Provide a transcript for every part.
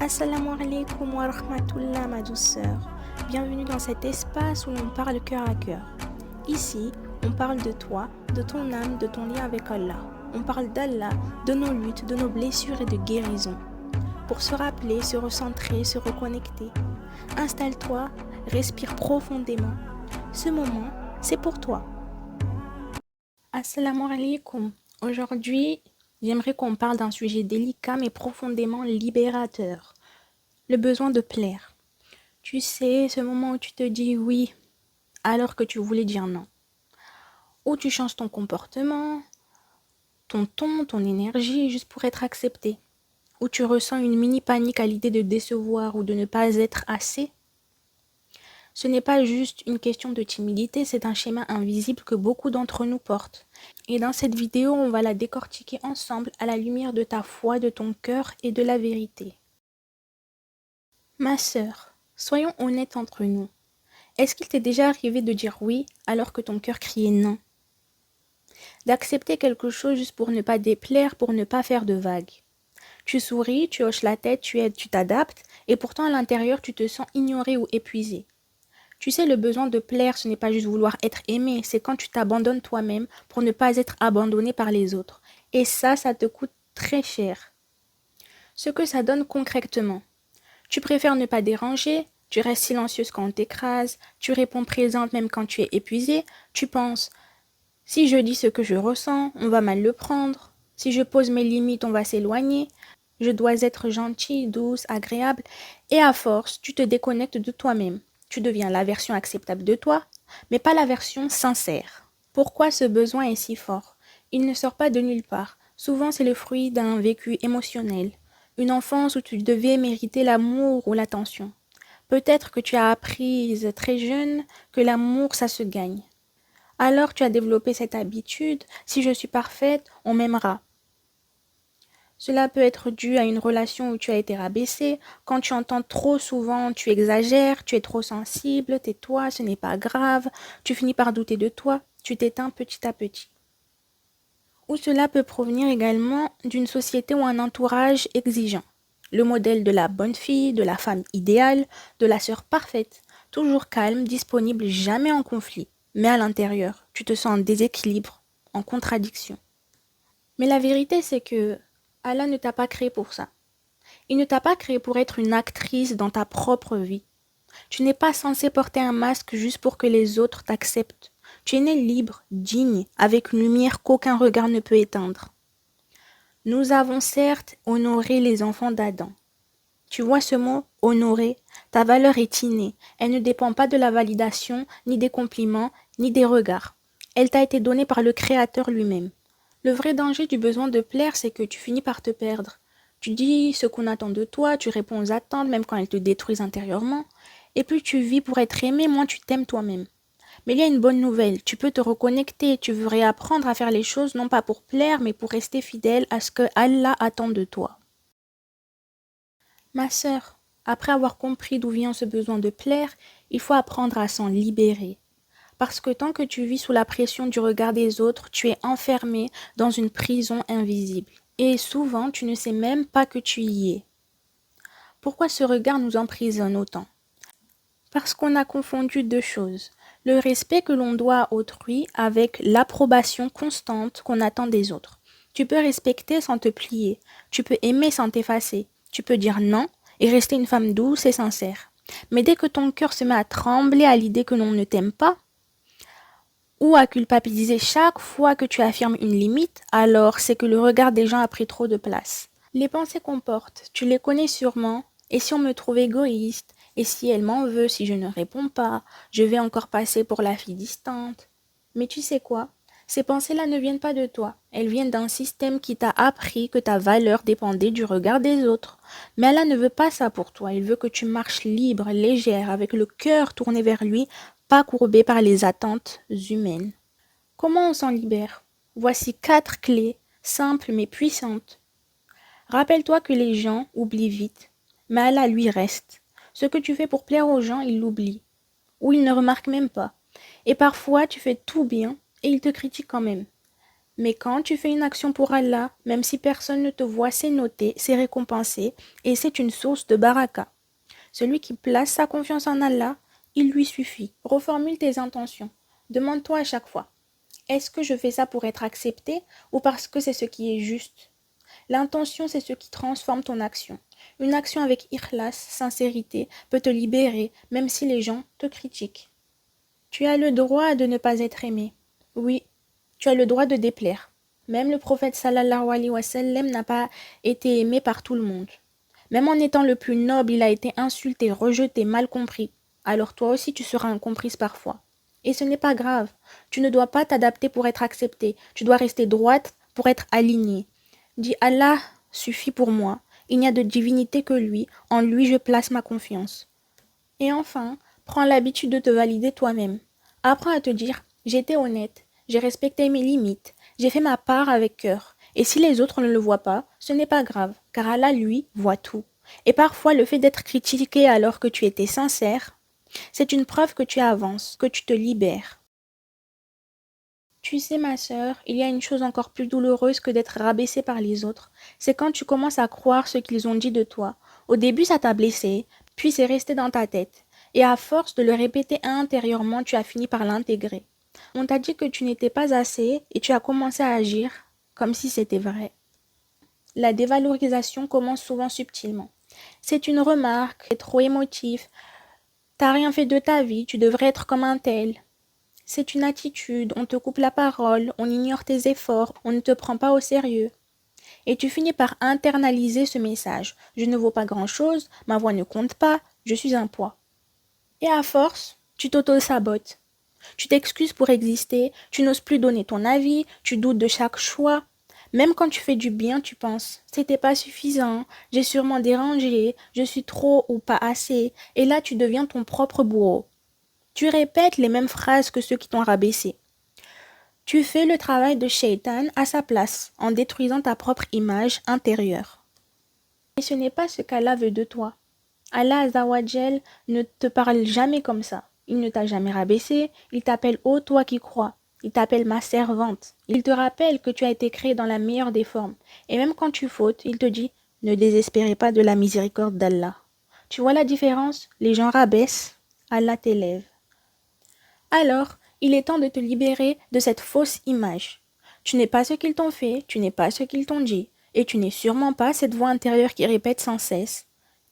Assalamu alaikum wa rahmatullah, ma douce sœur. Bienvenue dans cet espace où l'on parle cœur à cœur. Ici, on parle de toi, de ton âme, de ton lien avec Allah. On parle d'Allah, de nos luttes, de nos blessures et de guérison. Pour se rappeler, se recentrer, se reconnecter. Installe-toi, respire profondément. Ce moment, c'est pour toi. Assalamu alaikum. Aujourd'hui, j'aimerais qu'on parle d'un sujet délicat mais profondément libérateur. Le besoin de plaire. Tu sais, ce moment où tu te dis oui alors que tu voulais dire non. Où tu changes ton comportement, ton ton, ton énergie juste pour être accepté. Où tu ressens une mini panique à l'idée de décevoir ou de ne pas être assez. Ce n'est pas juste une question de timidité, c'est un schéma invisible que beaucoup d'entre nous portent. Et dans cette vidéo, on va la décortiquer ensemble à la lumière de ta foi, de ton cœur et de la vérité. Ma sœur, soyons honnêtes entre nous. Est-ce qu'il t'est déjà arrivé de dire oui alors que ton cœur criait non? D'accepter quelque chose juste pour ne pas déplaire, pour ne pas faire de vagues. Tu souris, tu hoches la tête, tu t'adaptes, et pourtant à l'intérieur tu te sens ignoré ou épuisé. Tu sais, le besoin de plaire, ce n'est pas juste vouloir être aimé, c'est quand tu t'abandonnes toi-même pour ne pas être abandonné par les autres. Et ça te coûte très cher. Ce que ça donne concrètement. Tu préfères ne pas déranger, tu restes silencieuse quand on t'écrase, tu réponds présente même quand tu es épuisée, tu penses « si je dis ce que je ressens, on va mal le prendre, si je pose mes limites, on va s'éloigner, je dois être gentille, douce, agréable » et à force, tu te déconnectes de toi-même. Tu deviens la version acceptable de toi, mais pas la version sincère. Pourquoi ce besoin est si fort? Il ne sort pas de nulle part. Souvent, c'est le fruit d'un vécu émotionnel. Une enfance où tu devais mériter l'amour ou l'attention. Peut-être que tu as appris très jeune que l'amour, ça se gagne. Alors tu as développé cette habitude, si je suis parfaite, on m'aimera. Cela peut être dû à une relation où tu as été rabaissé, quand tu entends trop souvent tu exagères, tu es trop sensible, tais-toi, ce n'est pas grave, tu finis par douter de toi, tu t'éteins petit à petit. Ou cela peut provenir également d'une société ou un entourage exigeant. Le modèle de la bonne fille, de la femme idéale, de la sœur parfaite, toujours calme, disponible, jamais en conflit. Mais à l'intérieur, tu te sens en déséquilibre, en contradiction. Mais la vérité, c'est que Allah ne t'a pas créé pour ça. Il ne t'a pas créé pour être une actrice dans ta propre vie. Tu n'es pas censé porter un masque juste pour que les autres t'acceptent. Tu es né libre, digne, avec une lumière qu'aucun regard ne peut éteindre. Nous avons certes honoré les enfants d'Adam. Tu vois ce mot « honorer », ta valeur est innée. Elle ne dépend pas de la validation, ni des compliments, ni des regards. Elle t'a été donnée par le Créateur lui-même. Le vrai danger du besoin de plaire, c'est que tu finis par te perdre. Tu dis ce qu'on attend de toi, tu réponds aux attentes, même quand elles te détruisent intérieurement. Et plus tu vis pour être aimé, moins tu t'aimes toi-même. Mais il y a une bonne nouvelle, tu peux te reconnecter, tu veux réapprendre à faire les choses non pas pour plaire, mais pour rester fidèle à ce que Allah attend de toi. Ma sœur, après avoir compris d'où vient ce besoin de plaire, il faut apprendre à s'en libérer. Parce que tant que tu vis sous la pression du regard des autres, tu es enfermé dans une prison invisible. Et souvent, tu ne sais même pas que tu y es. Pourquoi ce regard nous emprisonne autant? Parce qu'on a confondu deux choses. Le respect que l'on doit à autrui avec l'approbation constante qu'on attend des autres. Tu peux respecter sans te plier. Tu peux aimer sans t'effacer. Tu peux dire non et rester une femme douce et sincère. Mais dès que ton cœur se met à trembler à l'idée que l'on ne t'aime pas, ou à culpabiliser chaque fois que tu affirmes une limite, alors c'est que le regard des gens a pris trop de place. Les pensées qu'on porte, tu les connais sûrement, et si on me trouve égoïste, et si elle m'en veut si je ne réponds pas, je vais encore passer pour la fille distante. Mais tu sais quoi? Ces pensées-là ne viennent pas de toi, elles viennent d'un système qui t'a appris que ta valeur dépendait du regard des autres. Mais Allah ne veut pas ça pour toi, il veut que tu marches libre, légère, avec le cœur tourné vers lui, pas courbé par les attentes humaines. Comment on s'en libère? Voici 4 clés, simples mais puissantes. Rappelle-toi que les gens oublient vite, mais Allah lui reste. Ce que tu fais pour plaire aux gens, il l'oublie, ou il ne remarque même pas. Et parfois, tu fais tout bien et il te critique quand même. Mais quand tu fais une action pour Allah, même si personne ne te voit, c'est noté, c'est récompensé, et c'est une source de baraka. Celui qui place sa confiance en Allah, il lui suffit. Reformule tes intentions. Demande-toi à chaque fois, est-ce que je fais ça pour être accepté ou parce que c'est ce qui est juste? L'intention, c'est ce qui transforme ton action. Une action avec ikhlas, sincérité, peut te libérer, même si les gens te critiquent. Tu as le droit de ne pas être aimé. Oui, tu as le droit de déplaire. Même le prophète sallallahu alayhi wa sallam n'a pas été aimé par tout le monde. Même en étant le plus noble, il a été insulté, rejeté, mal compris. Alors toi aussi tu seras incomprise parfois. Et ce n'est pas grave. Tu ne dois pas t'adapter pour être accepté. Tu dois rester droite pour être alignée. Dis Allah suffit pour moi. Il n'y a de divinité que lui. En lui je place ma confiance. Et enfin, prends l'habitude de te valider toi-même. Apprends à te dire, j'étais honnête, j'ai respecté mes limites, j'ai fait ma part avec cœur. Et si les autres ne le voient pas, ce n'est pas grave, car Allah, lui, voit tout. Et parfois, le fait d'être critiqué alors que tu étais sincère, c'est une preuve que tu avances, que tu te libères. Tu sais, ma sœur, il y a une chose encore plus douloureuse que d'être rabaissée par les autres. C'est quand tu commences à croire ce qu'ils ont dit de toi. Au début, ça t'a blessé, puis c'est resté dans ta tête. Et à force de le répéter intérieurement, tu as fini par l'intégrer. On t'a dit que tu n'étais pas assez et tu as commencé à agir comme si c'était vrai. La dévalorisation commence souvent subtilement. C'est une remarque, c'est trop émotif. T'as rien fait de ta vie, tu devrais être comme un tel. C'est une attitude, on te coupe la parole, on ignore tes efforts, on ne te prend pas au sérieux. Et tu finis par internaliser ce message. Je ne vaux pas grand-chose, ma voix ne compte pas, je suis un poids. Et à force, tu t'auto-sabotes. Tu t'excuses pour exister, tu n'oses plus donner ton avis, tu doutes de chaque choix. Même quand tu fais du bien, tu penses, c'était pas suffisant, j'ai sûrement dérangé, je suis trop ou pas assez, et là tu deviens ton propre bourreau. Tu répètes les mêmes phrases que ceux qui t'ont rabaissé. Tu fais le travail de Shaitan à sa place, en détruisant ta propre image intérieure. Et ce n'est pas ce qu'Allah veut de toi. Allah Azawajal ne te parle jamais comme ça. Il ne t'a jamais rabaissé, il t'appelle ô toi qui crois. Il t'appelle ma servante. Il te rappelle que tu as été créé dans la meilleure des formes. Et même quand tu fautes, il te dit, ne désespérez pas de la miséricorde d'Allah. Tu vois la différence? Les gens rabaissent, Allah t'élève. Alors, il est temps de te libérer de cette fausse image. Tu n'es pas ce qu'ils t'ont fait, tu n'es pas ce qu'ils t'ont dit, et tu n'es sûrement pas cette voix intérieure qui répète sans cesse.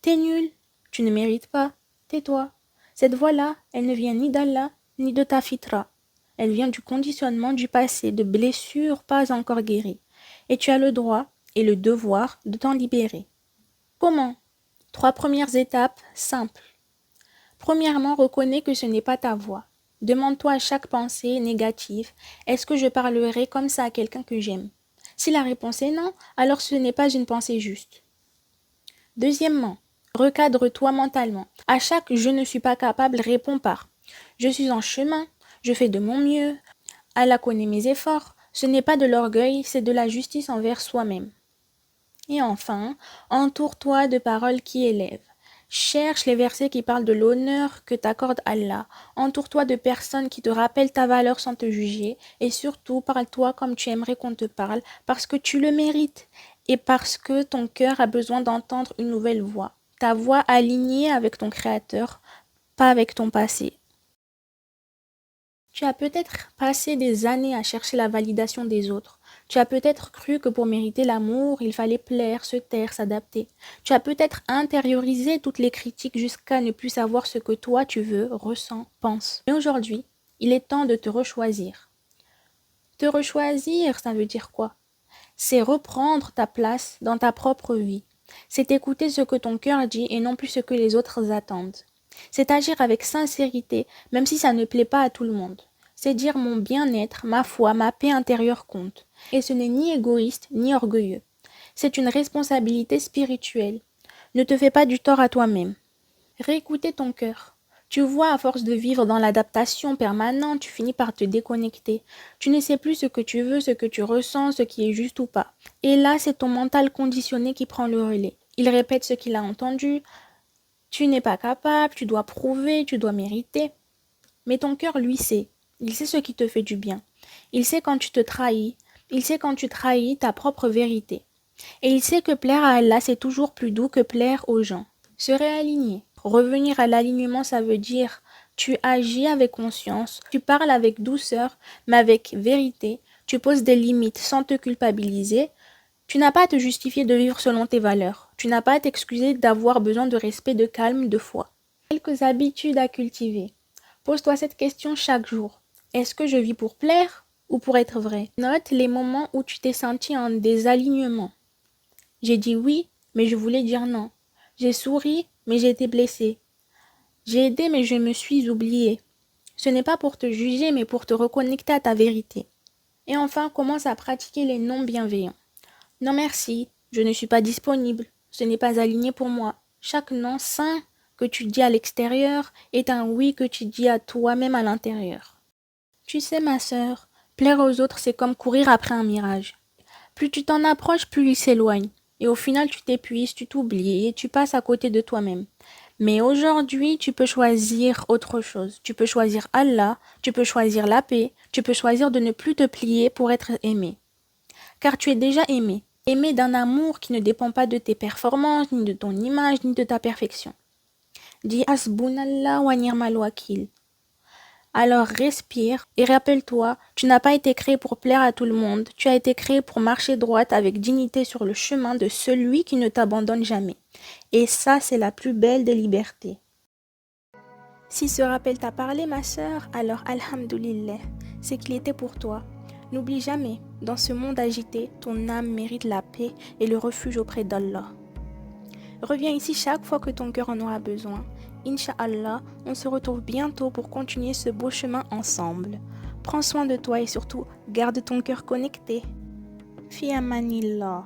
T'es nul, tu ne mérites pas, tais-toi. Cette voix-là, elle ne vient ni d'Allah, ni de ta fitra. Elle vient du conditionnement du passé, de blessures pas encore guéries. Et tu as le droit et le devoir de t'en libérer. Comment? 3 premières étapes simples. Premièrement, reconnais que ce n'est pas ta voix. Demande-toi à chaque pensée négative, est-ce que je parlerai comme ça à quelqu'un que j'aime? Si la réponse est non, alors ce n'est pas une pensée juste. Deuxièmement, recadre-toi mentalement. À chaque je ne suis pas capable, réponds par je suis en chemin, je fais de mon mieux, Allah connaît mes efforts. Ce n'est pas de l'orgueil, c'est de la justice envers soi-même. Et enfin, entoure-toi de paroles qui élèvent. Cherche les versets qui parlent de l'honneur que t'accorde Allah. Entoure-toi de personnes qui te rappellent ta valeur sans te juger. Et surtout, parle-toi comme tu aimerais qu'on te parle, parce que tu le mérites. Et parce que ton cœur a besoin d'entendre une nouvelle voix. Ta voix alignée avec ton Créateur, pas avec ton passé. Tu as peut-être passé des années à chercher la validation des autres. Tu as peut-être cru que pour mériter l'amour, il fallait plaire, se taire, s'adapter. Tu as peut-être intériorisé toutes les critiques jusqu'à ne plus savoir ce que toi tu veux, ressens, penses. Mais aujourd'hui, il est temps de te rechoisir. Te rechoisir, ça veut dire quoi? C'est reprendre ta place dans ta propre vie. C'est écouter ce que ton cœur dit et non plus ce que les autres attendent. C'est agir avec sincérité, même si ça ne plaît pas à tout le monde. C'est dire mon bien-être, ma foi, ma paix intérieure compte. Et ce n'est ni égoïste, ni orgueilleux. C'est une responsabilité spirituelle. Ne te fais pas du tort à toi-même. Réécouter ton cœur. Tu vois, à force de vivre dans l'adaptation permanente, tu finis par te déconnecter. Tu ne sais plus ce que tu veux, ce que tu ressens, ce qui est juste ou pas. Et là, c'est ton mental conditionné qui prend le relais. Il répète ce qu'il a entendu. Tu n'es pas capable, tu dois prouver, tu dois mériter. Mais ton cœur, lui, sait. Il sait ce qui te fait du bien. Il sait quand tu te trahis. Il sait quand tu trahis ta propre vérité. Et il sait que plaire à Allah, c'est toujours plus doux que plaire aux gens. Se réaligner. Revenir à l'alignement, ça veut dire tu agis avec conscience, tu parles avec douceur, mais avec vérité, tu poses des limites sans te culpabiliser. Tu n'as pas à te justifier de vivre selon tes valeurs. Tu n'as pas à t'excuser d'avoir besoin de respect, de calme, de foi. Quelques habitudes à cultiver. Pose-toi cette question chaque jour. Est-ce que je vis pour plaire ou pour être vrai? Note les moments où tu t'es senti en désalignement. J'ai dit oui, mais je voulais dire non. J'ai souri, mais j'ai été blessée. J'ai aidé, mais je me suis oubliée. Ce n'est pas pour te juger, mais pour te reconnecter à ta vérité. Et enfin, commence à pratiquer les non bienveillants. Non merci, je ne suis pas disponible. Ce n'est pas aligné pour moi. Chaque non sain que tu dis à l'extérieur est un oui que tu dis à toi-même à l'intérieur. Tu sais, ma sœur, plaire aux autres, c'est comme courir après un mirage. Plus tu t'en approches, plus il s'éloigne. Et au final, tu t'épuises, tu t'oublies et tu passes à côté de toi-même. Mais aujourd'hui, tu peux choisir autre chose. Tu peux choisir Allah, tu peux choisir la paix, tu peux choisir de ne plus te plier pour être aimé. Car tu es déjà aimé. Aimé d'un amour qui ne dépend pas de tes performances, ni de ton image, ni de ta perfection. Dis Hasbunallah wa ni'mal wakil. Alors respire et rappelle-toi, tu n'as pas été créé pour plaire à tout le monde, tu as été créé pour marcher droite avec dignité sur le chemin de celui qui ne t'abandonne jamais. Et ça, c'est la plus belle des libertés. Si ce rappel t'a parlé, ma sœur, alors alhamdoulilah, c'est qu'il était pour toi. N'oublie jamais, dans ce monde agité, ton âme mérite la paix et le refuge auprès d'Allah. Reviens ici chaque fois que ton cœur en aura besoin. Inch'Allah, on se retrouve bientôt pour continuer ce beau chemin ensemble. Prends soin de toi et surtout, garde ton cœur connecté. Fi amanillah.